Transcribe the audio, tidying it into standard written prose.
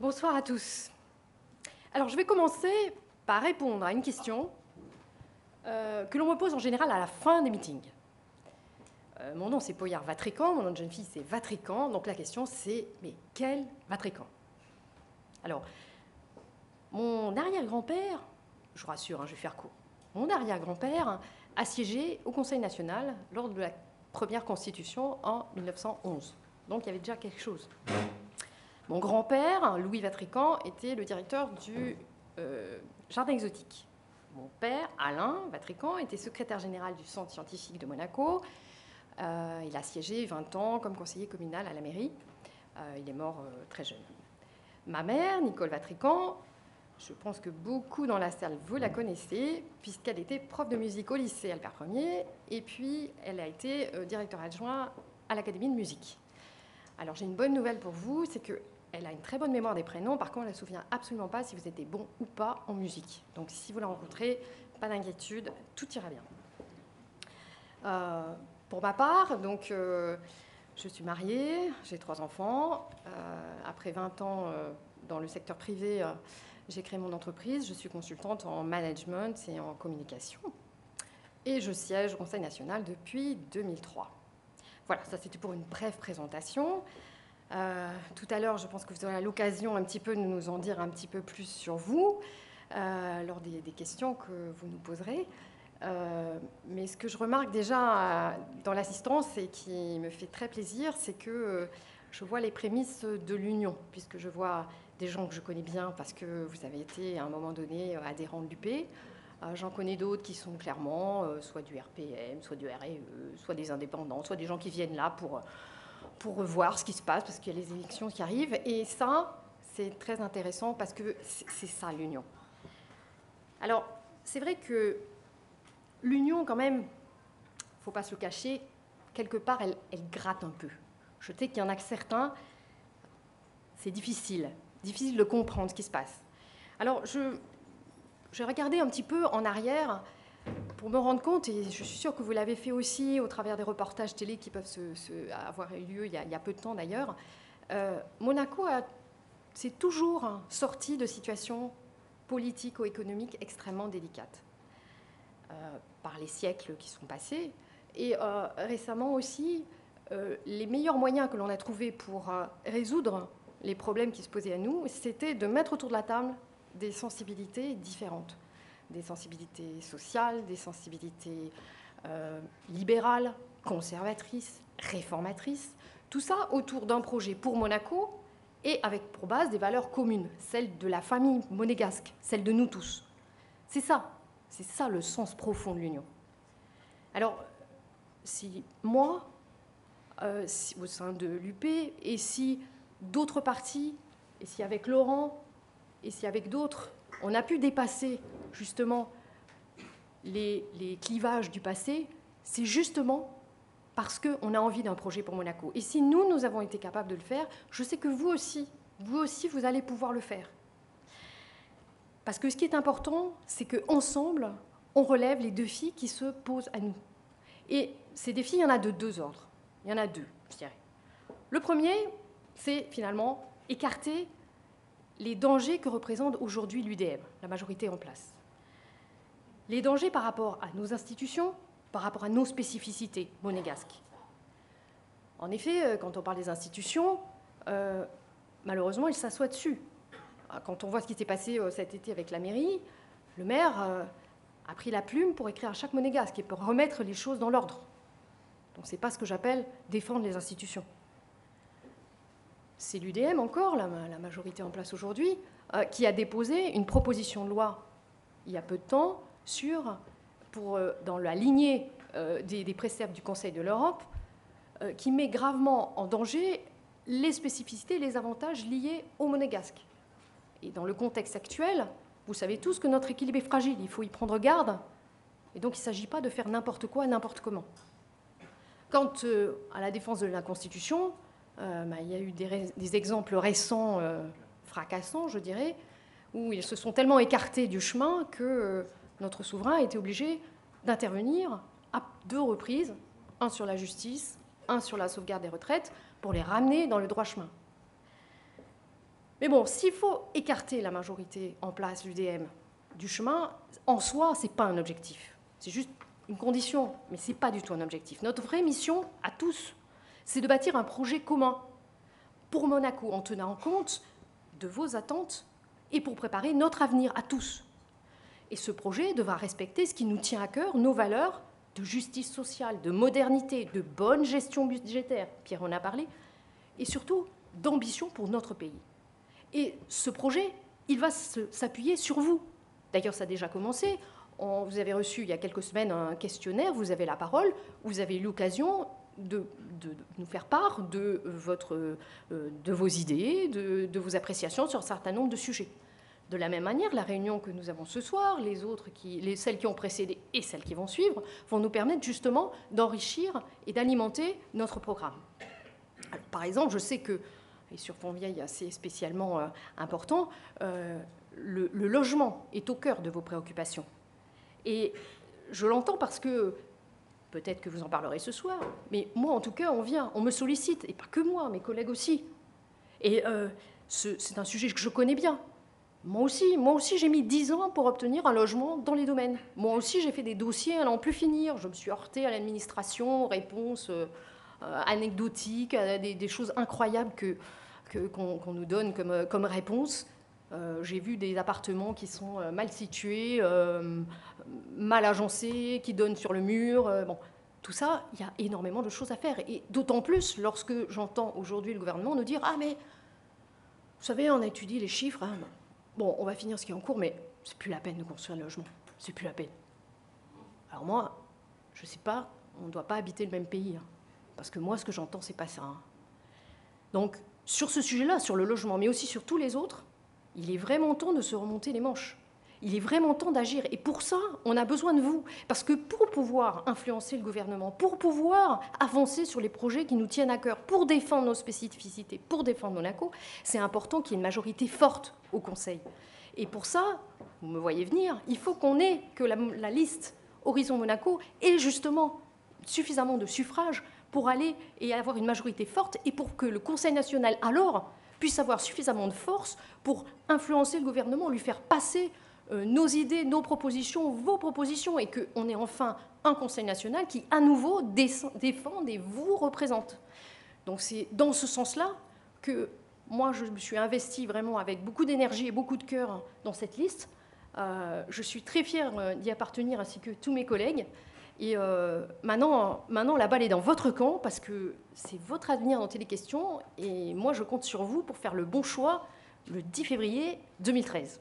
Bonsoir à tous. Alors, je vais commencer par répondre à une question que l'on me pose en général à la fin des meetings. Mon nom, c'est Poyard Vatrican, mon nom de jeune fille, c'est Vatrican. Donc la question, c'est, mais quel Vatrican? Alors, mon arrière-grand-père, je vous rassure, je vais faire court, mon arrière-grand-père a siégé au Conseil national lors de la première constitution en 1911. Donc il y avait déjà quelque chose. Mon grand-père, Louis Vatrican, était le directeur du jardin exotique. Mon père, Alain Vatrican, était secrétaire général du centre scientifique de Monaco. Il a siégé 20 ans comme conseiller communal à la mairie. Il est mort très jeune. Ma mère, Nicole Vatrican, je pense que beaucoup dans la salle, vous la connaissez, puisqu'elle était prof de musique au lycée Albert Ier, et puis elle a été directeur adjoint à l'Académie de musique. Alors j'ai une bonne nouvelle pour vous, c'est qu'elle a une très bonne mémoire des prénoms, par contre elle ne se souvient absolument pas si vous êtes bon ou pas en musique. Donc si vous la rencontrez, pas d'inquiétude, tout ira bien. Pour ma part, donc, je suis mariée, j'ai 3 enfants. Après 20 ans dans le secteur privé, j'ai créé mon entreprise. Je suis consultante en management et en communication. Et je siège au Conseil national depuis 2003. Voilà, ça c'était pour une brève présentation. Tout à l'heure, je pense que vous aurez l'occasion un petit peu de nous en dire un petit peu plus sur vous, lors des questions que vous nous poserez. Mais ce que je remarque déjà dans l'assistance et qui me fait très plaisir, c'est que je vois les prémices de l'union, puisque je vois des gens que je connais bien parce que vous avez été à un moment donné adhérents de l'UP. J'en connais d'autres qui sont clairement soit du RPM, soit du RE, soit des indépendants, soit des gens qui viennent là pour revoir ce qui se passe, parce qu'il y a les élections qui arrivent. Et ça, c'est très intéressant parce que c'est ça l'union. Alors, c'est vrai que l'union, quand même, il ne faut pas se le cacher, quelque part, elle gratte un peu. Je sais qu'il y en a que certains, c'est difficile de comprendre ce qui se passe. Alors, j'ai regardé un petit peu en arrière pour me rendre compte, et je suis sûre que vous l'avez fait aussi au travers des reportages télé qui peuvent avoir eu lieu il y a peu de temps d'ailleurs. Monaco s'est toujours sorti de situations politico-économiques extrêmement délicates. Par les siècles qui sont passés. Et récemment aussi, les meilleurs moyens que l'on a trouvés pour résoudre les problèmes qui se posaient à nous, c'était de mettre autour de la table des sensibilités différentes. Des sensibilités sociales, des sensibilités libérales, conservatrices, réformatrices. Tout ça autour d'un projet pour Monaco et avec pour base des valeurs communes, celles de la famille monégasque, celles de nous tous. C'est ça le sens profond de l'union. Alors, si moi, au sein de l'UP, et si d'autres partis, et si avec Laurent, et si avec d'autres, on a pu dépasser justement les clivages du passé, c'est justement parce qu'on a envie d'un projet pour Monaco. Et si nous avons été capables de le faire, je sais que vous aussi, vous allez pouvoir le faire. Parce que ce qui est important, c'est qu'ensemble, on relève les défis qui se posent à nous. Et ces défis, il y en a de 2 ordres. Il y en a 2, je dirais. Le premier, c'est finalement écarter les dangers que représente aujourd'hui l'UDM, la majorité en place. Les dangers par rapport à nos institutions, par rapport à nos spécificités monégasques. En effet, quand on parle des institutions, malheureusement, ils s'assoient dessus. Quand on voit ce qui s'est passé cet été avec la mairie, le maire a pris la plume pour écrire à chaque monégasque et pour remettre les choses dans l'ordre. Donc ce n'est pas ce que j'appelle défendre les institutions. C'est l'UDM encore, la majorité en place aujourd'hui, qui a déposé une proposition de loi il y a peu de temps dans la lignée des préceptes du Conseil de l'Europe, qui met gravement en danger les spécificités et les avantages liés aux monégasques. Et dans le contexte actuel, vous savez tous que notre équilibre est fragile, il faut y prendre garde. Et donc il ne s'agit pas de faire n'importe quoi, n'importe comment. Quant à la défense de la Constitution, il y a eu des exemples récents, fracassants, je dirais, où ils se sont tellement écartés du chemin que notre souverain a été obligé d'intervenir à 2 reprises, un sur la justice, un sur la sauvegarde des retraites, pour les ramener dans le droit chemin. Mais bon, s'il faut écarter la majorité en place, l'UDM, du chemin, en soi, ce n'est pas un objectif. C'est juste une condition, mais ce n'est pas du tout un objectif. Notre vraie mission, à tous, c'est de bâtir un projet commun pour Monaco, en tenant compte de vos attentes et pour préparer notre avenir à tous. Et ce projet devra respecter ce qui nous tient à cœur, nos valeurs de justice sociale, de modernité, de bonne gestion budgétaire, Pierre en a parlé, et surtout d'ambition pour notre pays. Et ce projet, il va s'appuyer sur vous. D'ailleurs, ça a déjà commencé. Vous avez reçu il y a quelques semaines un questionnaire, vous avez la parole, vous avez eu l'occasion de nous faire part de vos idées, de vos appréciations sur un certain nombre de sujets. De la même manière, la réunion que nous avons ce soir, celles qui ont précédé et celles qui vont suivre, vont nous permettre justement d'enrichir et d'alimenter notre programme. Alors, par exemple, je sais que, et sur Fontvieille assez spécialement important, le logement est au cœur de vos préoccupations. Et je l'entends parce que, peut-être que vous en parlerez ce soir, mais moi en tout cas, on me sollicite, et pas que moi, mes collègues aussi. Et c'est un sujet que je connais bien. Moi aussi, j'ai mis 10 ans pour obtenir un logement dans les domaines. Moi aussi, j'ai fait des dossiers à n'en plus finir. Je me suis heurtée à l'administration, réponses anecdotiques, à des choses incroyables qu'on nous donne comme réponse. J'ai vu des appartements qui sont mal situés, mal agencés, qui donnent sur le mur. Bon, tout ça, il y a énormément de choses à faire. Et d'autant plus lorsque j'entends aujourd'hui le gouvernement nous dire « Ah, mais vous savez, on a étudié les chiffres. Hein. Bon, on va finir ce qui est en cours, mais c'est plus la peine de construire un logement. C'est plus la peine. » Alors moi, je ne sais pas, on ne doit pas habiter le même pays. Hein, parce que moi, ce que j'entends, c'est pas ça. Hein. Donc, sur ce sujet-là, sur le logement, mais aussi sur tous les autres, il est vraiment temps de se remonter les manches. Il est vraiment temps d'agir. Et pour ça, on a besoin de vous. Parce que pour pouvoir influencer le gouvernement, pour pouvoir avancer sur les projets qui nous tiennent à cœur, pour défendre nos spécificités, pour défendre Monaco, c'est important qu'il y ait une majorité forte au Conseil. Et pour ça, vous me voyez venir, il faut que la liste Horizon Monaco ait justement suffisamment de suffrages pour aller et avoir une majorité forte et pour que le Conseil national, alors, puisse avoir suffisamment de force pour influencer le gouvernement, lui faire passer nos idées, nos propositions, vos propositions, et qu'on ait enfin un Conseil national qui, à nouveau, défende et vous représente. Donc c'est dans ce sens-là que moi, je me suis investie vraiment avec beaucoup d'énergie et beaucoup de cœur dans cette liste. Je suis très fière d'y appartenir, ainsi que tous mes collègues. Et maintenant, la balle est dans votre camp, parce que c'est votre avenir dont il est question. Et moi, je compte sur vous pour faire le bon choix le 10 février 2013.